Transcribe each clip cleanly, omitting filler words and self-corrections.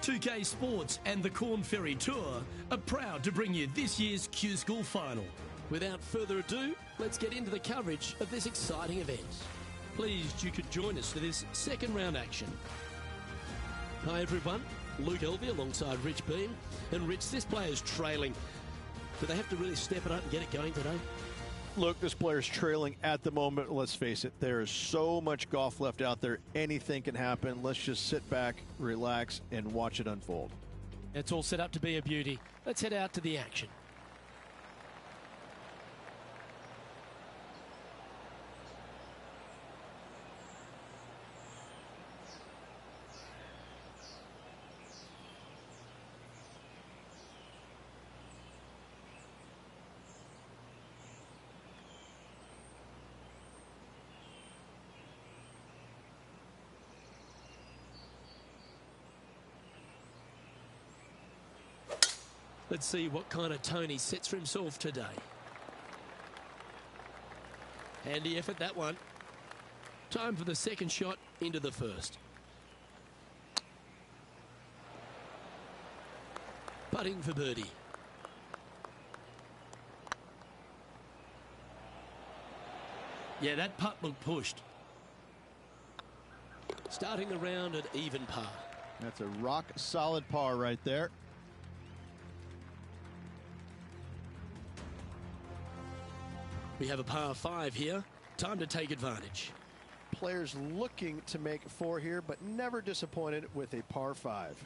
2K Sports and the Corn Ferry Tour are proud to bring you this year's Q School Final. Without further ado, let's get into the coverage of this exciting event. Pleased you could join us for this second round action. Hi everyone, Luke Elvey alongside Rich Beam. And Rich, this player's trailing. Do they have to really step it up and get it going today? Look, this player's trailing at the moment. Let's face it, there is so much golf left out there. Anything can happen. Let's just sit back, relax, and watch it unfold. It's all set up to be a beauty. Let's head out to the action. Let's see what kind of tone he sets for himself today. Handy effort, that one. Time for the second shot into the first. Putting for birdie. Yeah, that putt looked pushed. Starting the round at even par. That's a rock solid par right there. We have a par 5 here. Time to take advantage. Players looking to make 4 here, but never disappointed with a par 5.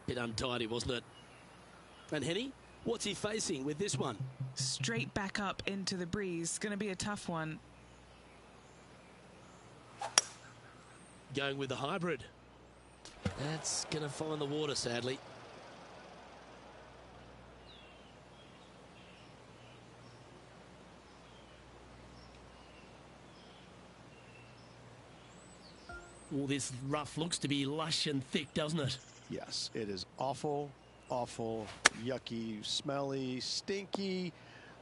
Bit untidy, wasn't it? And Henny, what's he facing with this one? Straight back up into the breeze. Going to be a tough one. Going with the hybrid. That's going to find the water, sadly. All this rough looks to be lush and thick, doesn't it? Yes, it is awful, awful, yucky, smelly, stinky,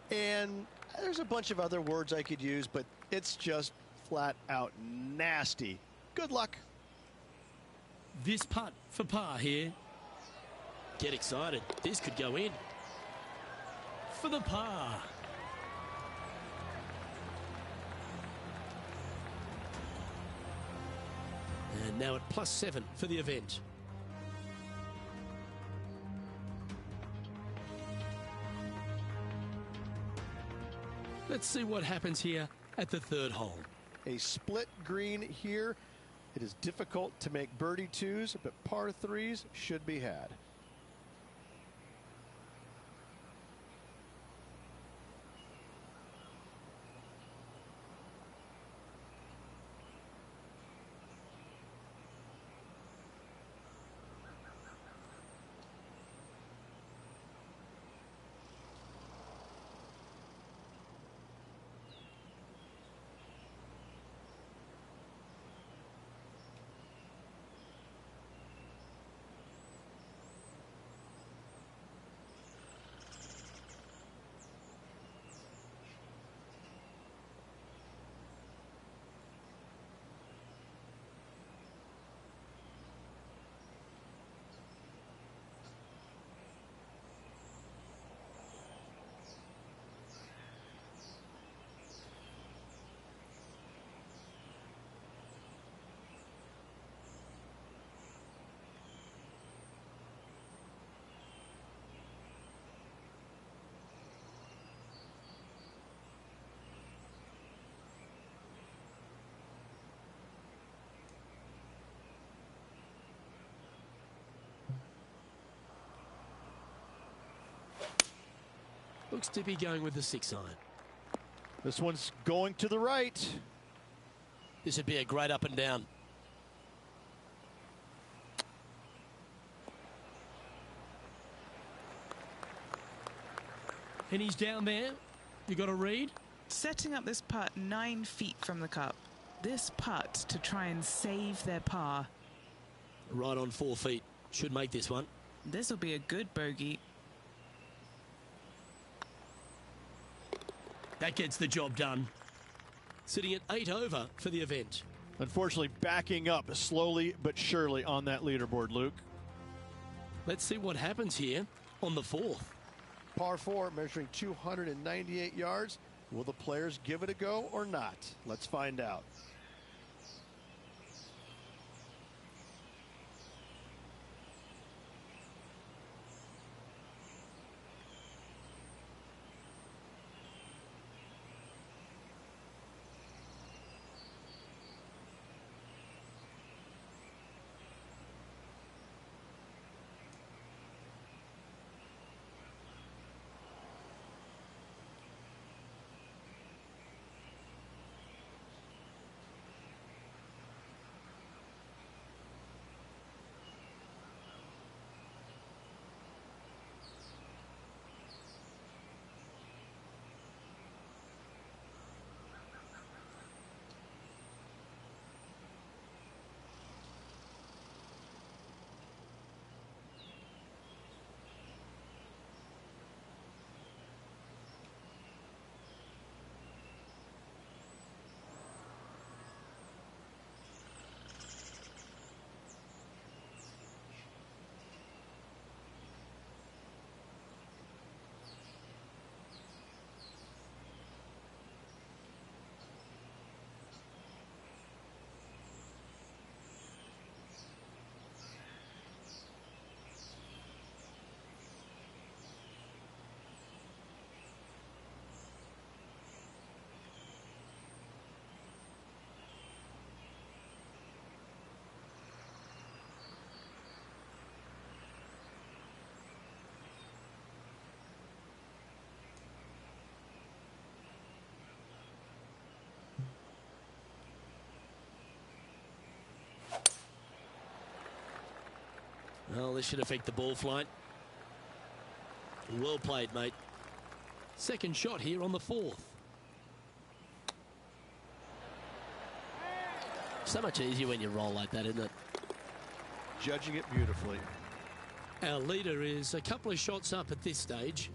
and there's a bunch of other words I could use, but it's just flat out nasty. Good luck. This putt for par here. Get excited. This could go in. For the par. And now at +7 for the event. Let's see what happens here at the third hole. A split green here. It is difficult to make birdie 2s, but par 3s should be had. Looks to be going with the 6-iron. This one's going to the right. This would be a great up and down. And he's down there. You got a read? Setting up this putt 9 feet from the cup. This putt to try and save their par. Right on 4 feet. Should make this one. This will be a good bogey. That gets the job done. Sitting at 8 over for the event. Unfortunately, backing up slowly but surely on that leaderboard, Luke. Let's see what happens here on the 4th. Par 4 measuring 298 yards. Will the players give it a go or not? Let's find out. Well, this should affect the ball flight. Well played, mate. Second shot here on the 4th. So much easier when you roll like that, isn't it? Judging it beautifully. Our leader is a couple of shots up at this stage.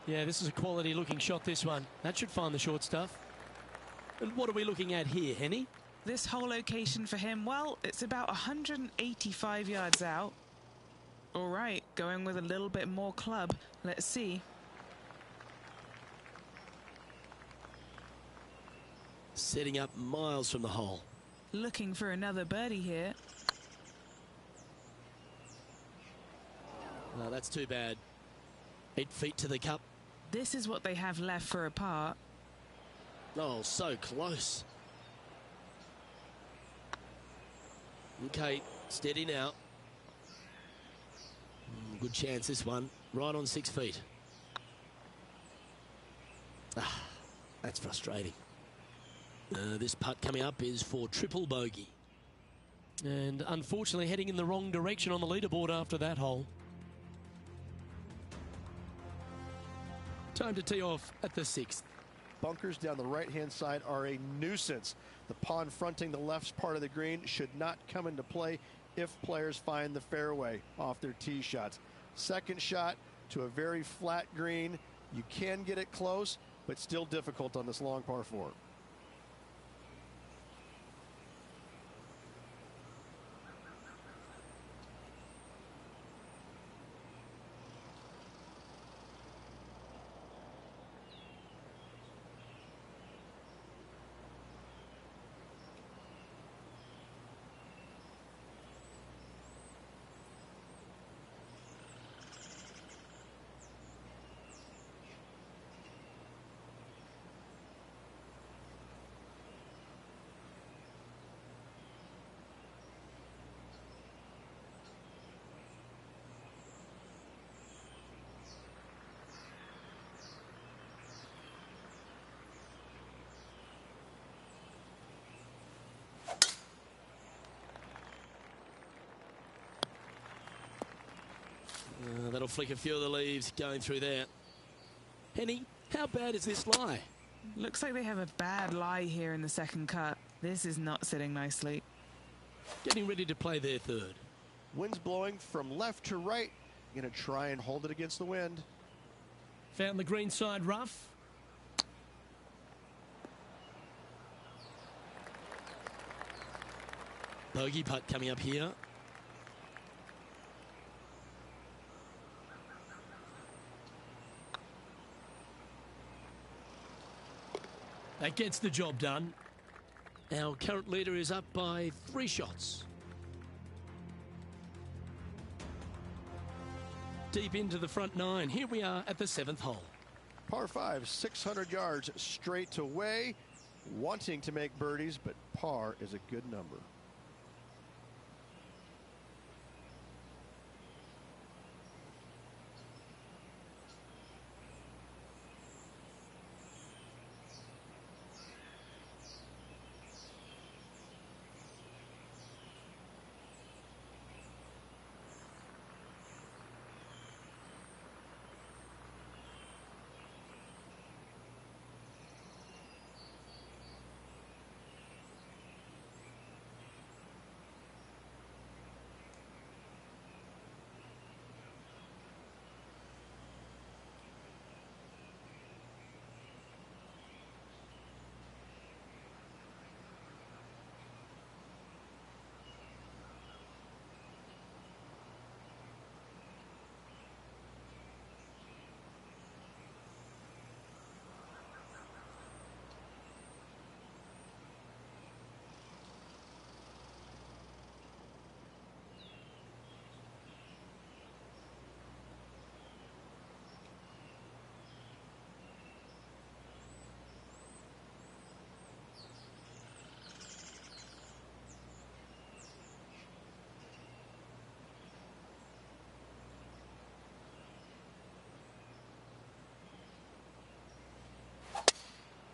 Yeah, this is a quality looking shot, this one. That should find the short stuff. And what are we looking at here, Henny? This whole location for him, well, it's about 185 yards out. All right, going with a little bit more club. Let's see. Setting up miles from the hole. Looking for another birdie here. Oh, that's too bad. 8 feet to the cup. This is what they have left for a par. Oh, so close. Okay, steady now. Good chance, this one. Right on 6 feet. Ah, that's frustrating. This putt coming up is for triple bogey. And unfortunately heading in the wrong direction on the leaderboard after that hole. Time to tee off at the 6th. Bunkers down the right-hand side are a nuisance. The pond fronting the left part of the green should not come into play if players find the fairway off their tee shots. Second shot to a very flat green. You can get it close, but still difficult on this long par 4. That'll flick a few of the leaves going through there. Henny, how bad is this lie? Looks like they have a bad lie here in the second cut. This is not sitting nicely. Getting ready to play their third. Wind's blowing from left to right. Going to try and hold it against the wind. Found the green side rough. Bogey putt coming up here. That gets the job done. Our current leader is up by 3 shots. Deep into the front 9. Here we are at the 7th hole. Par 5, 600 yards straight away. Wanting to make birdies, but par is a good number.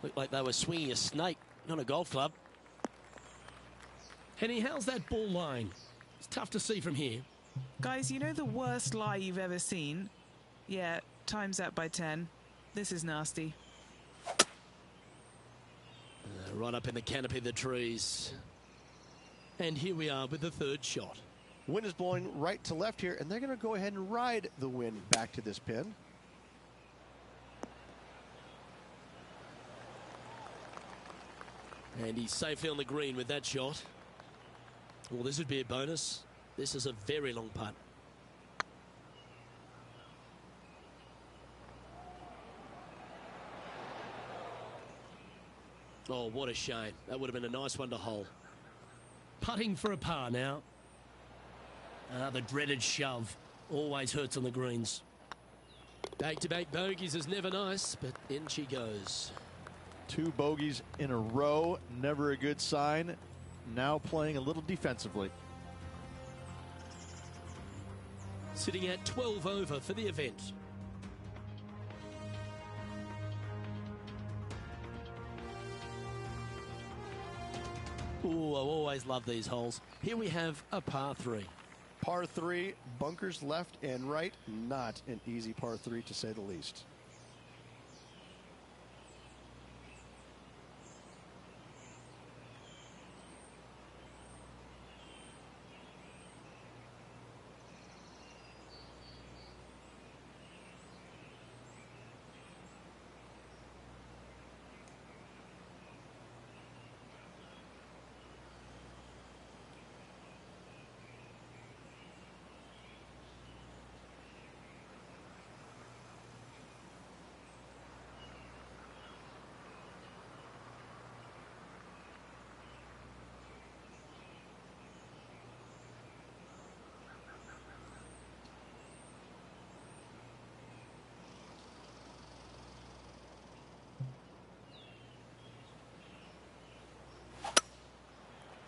Looked like they were swinging a snake, not a golf club. Henny, how's that ball line? It's tough to see from here. Guys, you know the worst lie you've ever seen? Yeah, times that by 10. This is nasty. Right up in the canopy of the trees. And here we are with the 3rd shot. Wind is blowing right to left here, and they're going to go ahead and ride the wind back to this pin. And he's safely on the green with that shot. Well, this would be a bonus. This is a very long putt. Oh, what a shame. That would have been a nice one to hole. Putting for a par now. The dreaded shove. Always hurts on the greens. Back-to-back bogeys is never nice, but in she goes. 2 bogeys in a row, never a good sign. Now playing a little defensively. Sitting at 12 over for the event. Oh, I always love these holes. Here we have a par 3. Par 3, bunkers left and right. Not an easy par 3 to say the least.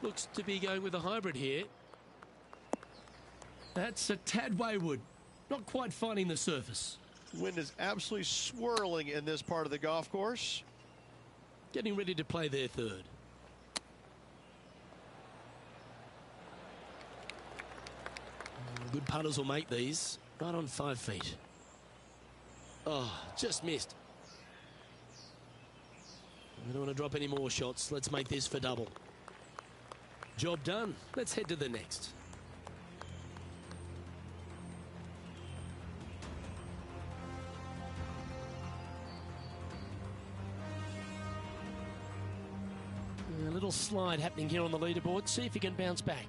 Looks to be going with a hybrid here. That's a tad wayward. Not quite finding the surface. Wind is absolutely swirling in this part of the golf course. Getting ready to play their third. Good putters will make these. Right on 5 feet. Oh, just missed. We don't want to drop any more shots. Let's make this for double. Job done. Let's head to the next. A little slide happening here on the leaderboard. See if he can bounce back.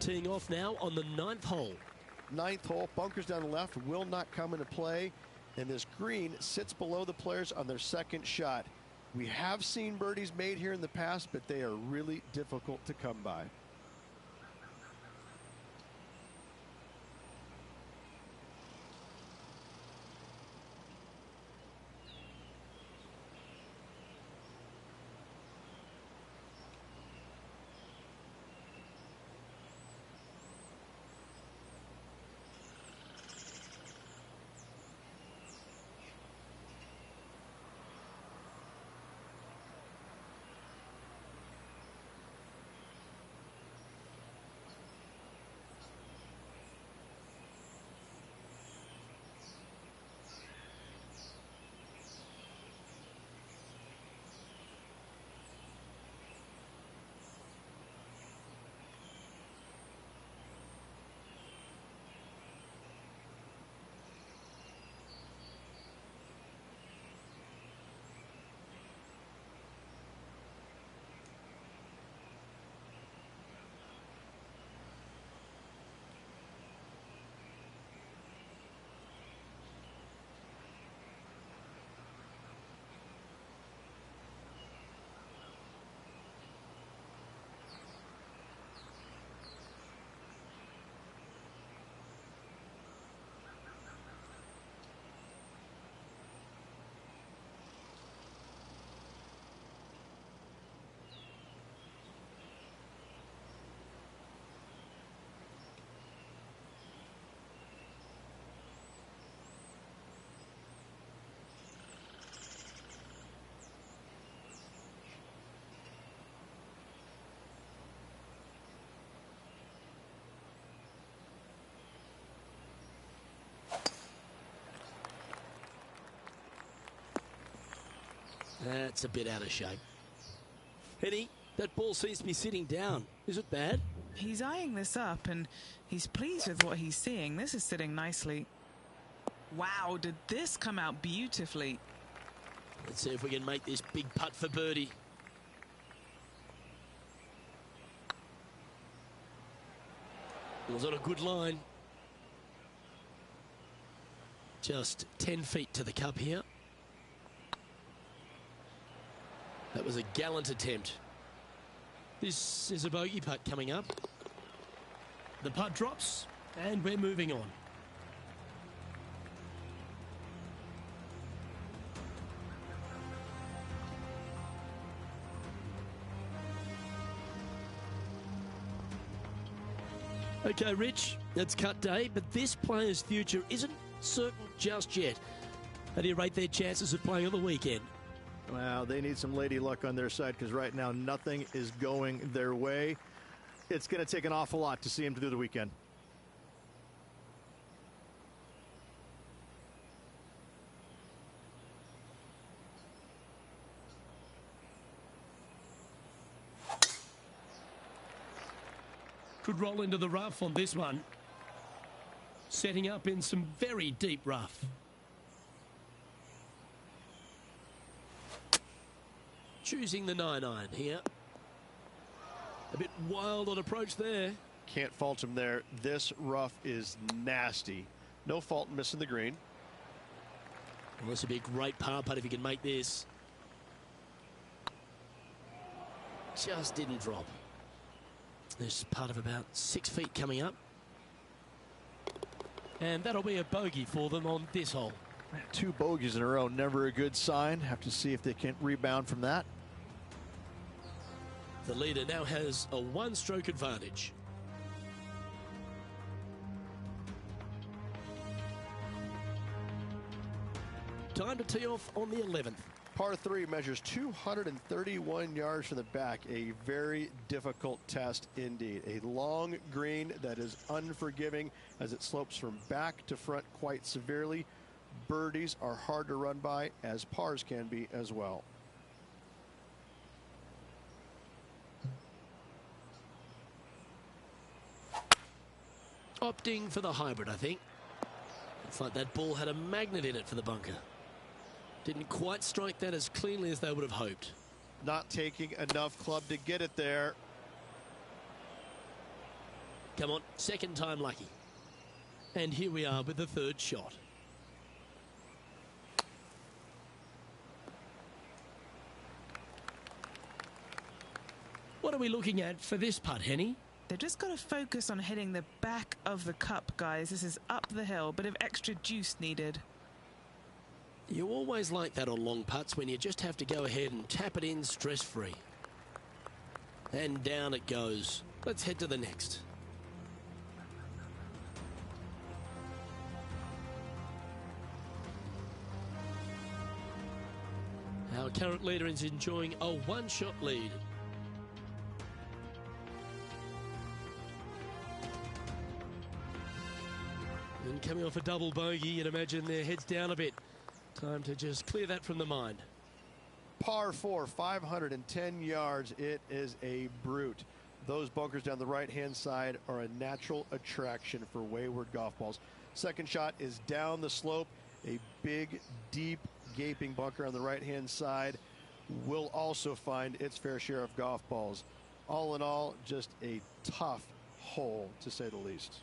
Teeing off now on the 9th hole. 9th hole, bunkers down the left will not come into play. And this green sits below the players on their second shot. We have seen birdies made here in the past, but they are really difficult to come by. That's a bit out of shape. Henny, that ball seems to be sitting down. Is it bad? He's eyeing this up and he's pleased with what he's seeing. This is sitting nicely. Wow, did this come out beautifully? Let's see if we can make this big putt for birdie. It was on a good line. Just 10 feet to the cup here. That was a gallant attempt. This is a bogey putt coming up. The putt drops, and we're moving on. Okay, Rich, it's cut day, but this player's future isn't certain just yet. How do you rate their chances of playing on the weekend? Well, they need some lady luck on their side because right now nothing is going their way. It's going to take an awful lot to see him through the weekend. Could roll into the rough on this one. Setting up in some very deep rough. Choosing the 9-iron here. A bit wild on approach there. Can't fault him there. This rough is nasty. No fault in missing the green. Well, this would be a great par putt if he can make this. Just didn't drop. There's part of about 6 feet coming up. And that'll be a bogey for them on this hole. 2 bogeys in a row, never a good sign. Have to see if they can rebound from that. The leader now has a 1-stroke advantage. Time to tee off on the 11th. Par 3 measures 231 yards from the back. A very difficult test indeed. A long green that is unforgiving as it slopes from back to front quite severely. Birdies are hard to run by, as pars can be as well. Opting for the hybrid, I think. Looks like that ball had a magnet in it for the bunker. Didn't quite strike that as cleanly as they would have hoped. Not taking enough club to get it there. Come on, second time lucky. And here we are with the 3rd shot. What are we looking at for this putt, Henny? They've just got to focus on hitting the back of the cup, guys. This is up the hill, bit of extra juice needed. You always like that on long putts when you just have to go ahead and tap it in stress-free. And down it goes. Let's head to the next. Our current leader is enjoying a 1-shot lead. And coming off a double bogey, you'd imagine their heads down a bit. Time to just clear that from the mind. Par 4, 510 yards. It is a brute. Those bunkers down the right-hand side are a natural attraction for wayward golf balls. Second shot is down the slope. A big, deep, gaping bunker on the right-hand side will also find its fair share of golf balls. All in all, just a tough hole, to say the least.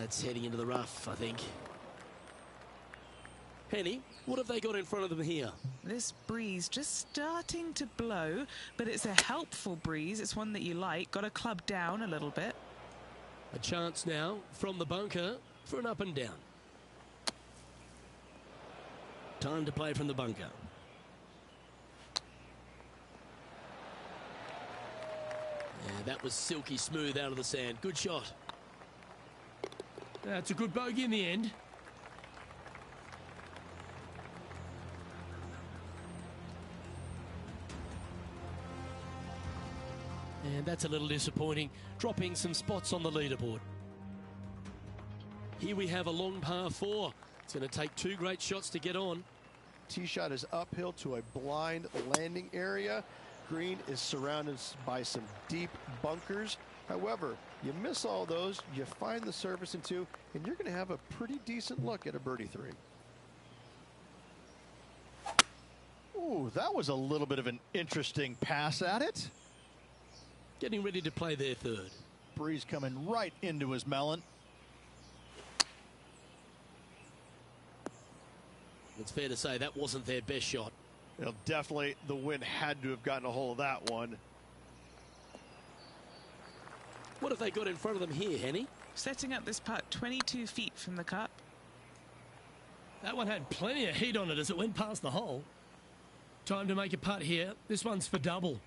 That's heading into the rough, I think. Henny, what have they got in front of them here? This breeze just starting to blow, but it's a helpful breeze. It's one that you like. Got to club down a little bit. A chance now from the bunker for an up and down. Time to play from the bunker. Yeah, that was silky smooth out of the sand. Good shot. That's a good bogey in the end. And that's a little disappointing, dropping some spots on the leaderboard. Here we have a long par 4. It's going to take 2 great shots to get on. Tee shot is uphill to a blind landing area. Green is surrounded by some deep bunkers. However, you miss all those, you find the surface in 2, and you're going to have a pretty decent look at a birdie 3. Ooh, that was a little bit of an interesting pass at it. Getting ready to play their 3rd. Breeze coming right into his melon. It's fair to say that wasn't their best shot. Well, definitely the wind had to have gotten a hold of that one. What have they got in front of them here, Henny? Setting up this putt 22 feet from the cup. That one had plenty of heat on it as it went past the hole. Time to make a putt here. This one's for double.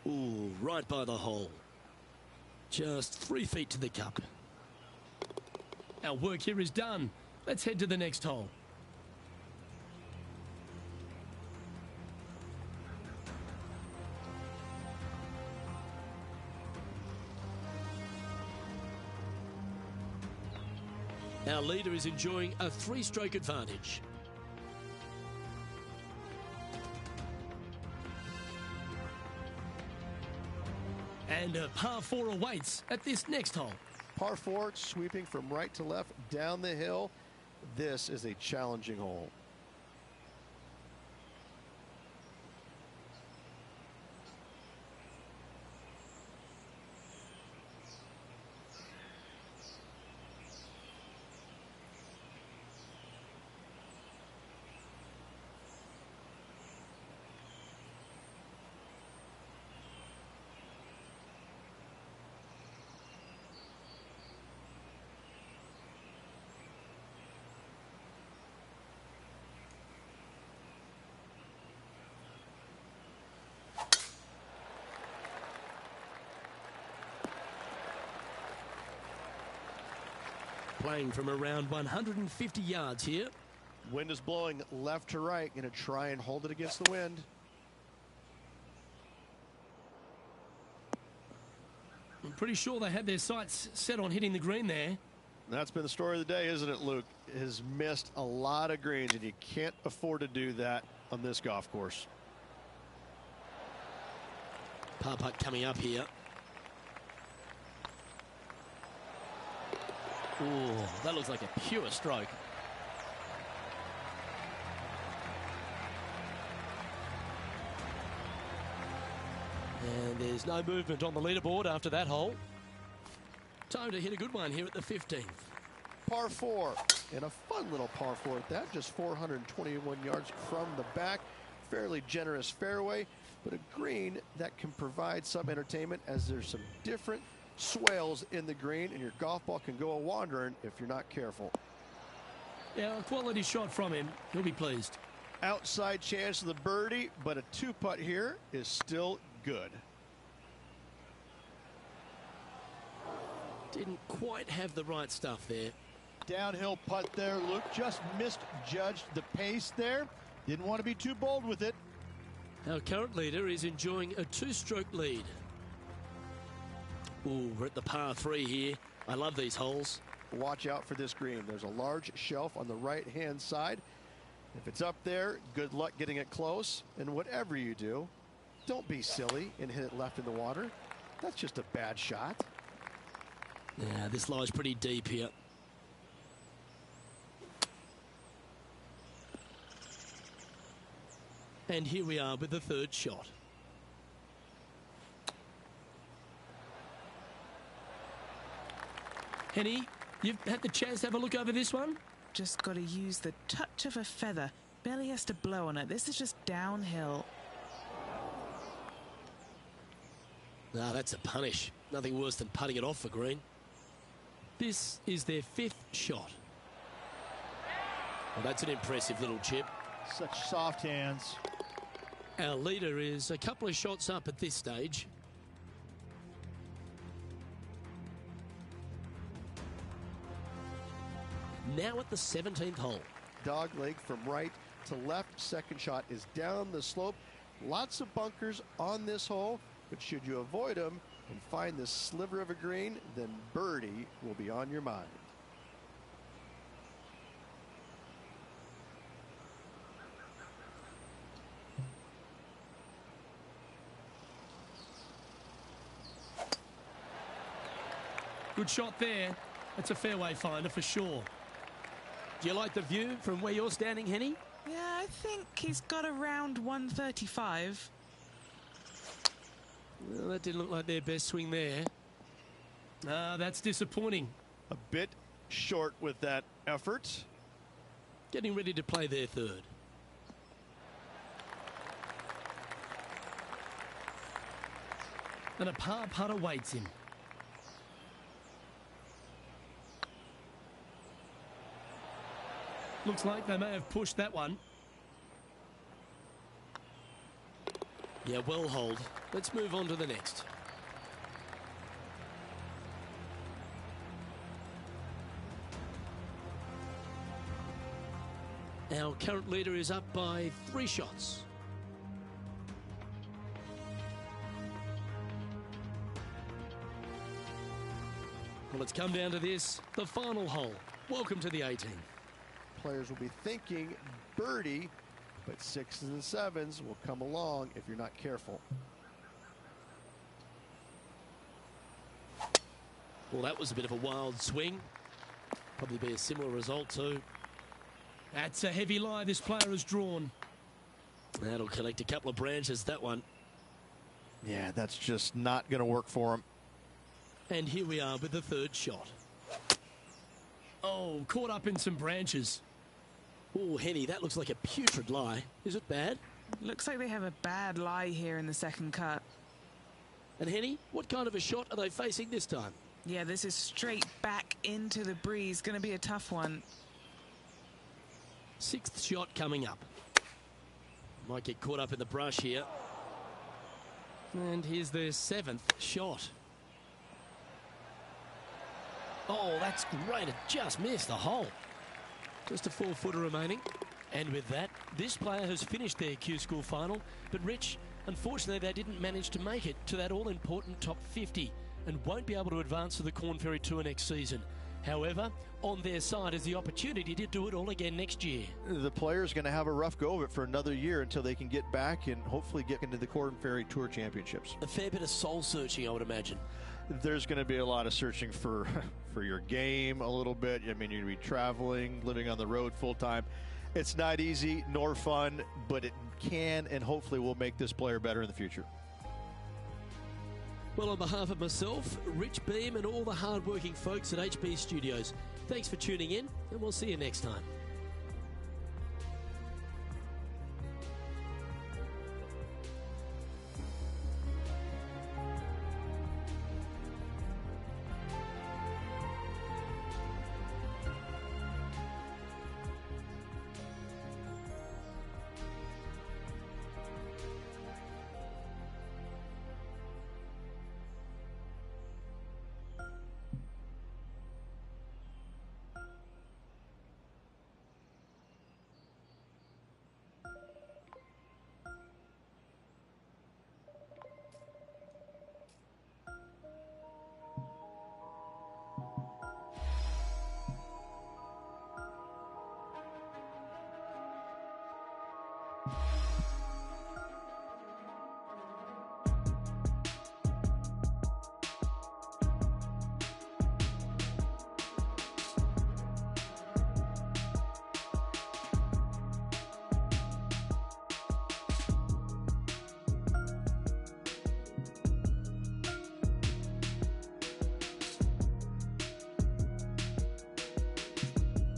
Ooh, right by the hole. Just 3 feet to the cup. Our work here is done. Let's head to the next hole. Our leader is enjoying a 3-stroke advantage. And a par 4 awaits at this next hole. Par 4 sweeping from right to left down the hill. This is a challenging hole. Playing from around 150 yards here. Wind is blowing left to right. Going to try and hold it against the wind. I'm pretty sure they had their sights set on hitting the green there. That's been the story of the day, isn't it, Luke? Has missed a lot of greens, and you can't afford to do that on this golf course. Par putt coming up here. Ooh, that looks like a pure stroke. And there's no movement on the leaderboard after that hole. Time to hit a good one here at the 15th. Par 4, and a fun little par 4 at that, just 421 yards from the back. Fairly generous fairway, but a green that can provide some entertainment as there's some different swales in the green, and your golf ball can go a-wandering if you're not careful. Yeah, a quality shot from him. He'll be pleased. Outside chance of the birdie, but a 2-putt here is still good. Didn't quite have the right stuff there. Downhill putt there, Luke. Just misjudged the pace there. Didn't want to be too bold with it. Our current leader is enjoying a 2-stroke lead. Ooh, we're at the par 3 here. I love these holes. Watch out for this green. There's a large shelf on the right-hand side. If it's up there, good luck getting it close. And whatever you do, don't be silly and hit it left in the water. That's just a bad shot. Yeah, this lies pretty deep here. And here we are with the 3rd shot. Henny, you've had the chance to have a look over this one? Just got to use the touch of a feather. Barely has to blow on it. This is just downhill. Ah, that's a punish. Nothing worse than putting it off for green. This is their 5th shot. Well, that's an impressive little chip. Such soft hands. Our leader is a couple of shots up at this stage. Now at the 17th hole. Dog leg from right to left. Second shot is down the slope. Lots of bunkers on this hole, but should you avoid them and find this sliver of a green, then birdie will be on your mind. Good shot there. That's a fairway finder for sure. Do you like the view from where you're standing, Henny? Yeah, I think he's got around 135. Well, that didn't look like their best swing there. Ah, that's disappointing. A bit short with that effort. Getting ready to play their 3rd. And a par putt awaits him. Looks like they may have pushed that one. Yeah, well hold. Let's move on to the next. Our current leader is up by 3 shots. Well, it's come down to this, the final hole. Welcome to the 18. Players will be thinking birdie, but 6s and 7s will come along if you're not careful. Well, that was a bit of a wild swing. Probably be a similar result too. That's a heavy lie this player has drawn. That'll collect a couple of branches, that one. Yeah, that's just not going to work for him. And here we are with the 3rd shot. Oh, caught up in some branches. Oh, Henny, that looks like a putrid lie. Is it bad? Looks like they have a bad lie here in the second cut. And Henny, what kind of a shot are they facing this time? Yeah, this is straight back into the breeze. Going to be a tough one. 6th shot coming up. Might get caught up in the brush here. And here's their 7th shot. Oh, that's great. It just missed the hole. Just a 4-footer remaining. And with that, This player has finished their Q School final, but Rich, unfortunately they didn't manage to make it to that all-important top 50 and won't be able to advance to the Corn Ferry Tour next season. However, on their side is the opportunity to do it all again next year. The player's going to have a rough go of it for another year until they can get back and hopefully get into the Corn Ferry Tour Championships. a fair bit of soul searching, I would imagine. There's going to be a lot of searching for your game a little bit. I mean, you're going to be traveling, living on the road full time. It's not easy nor fun, but it can and hopefully will make this player better in the future. Well, on behalf of myself, Rich Beam, and all the hard-working folks at HB Studios, thanks for tuning in, and we'll see you next time.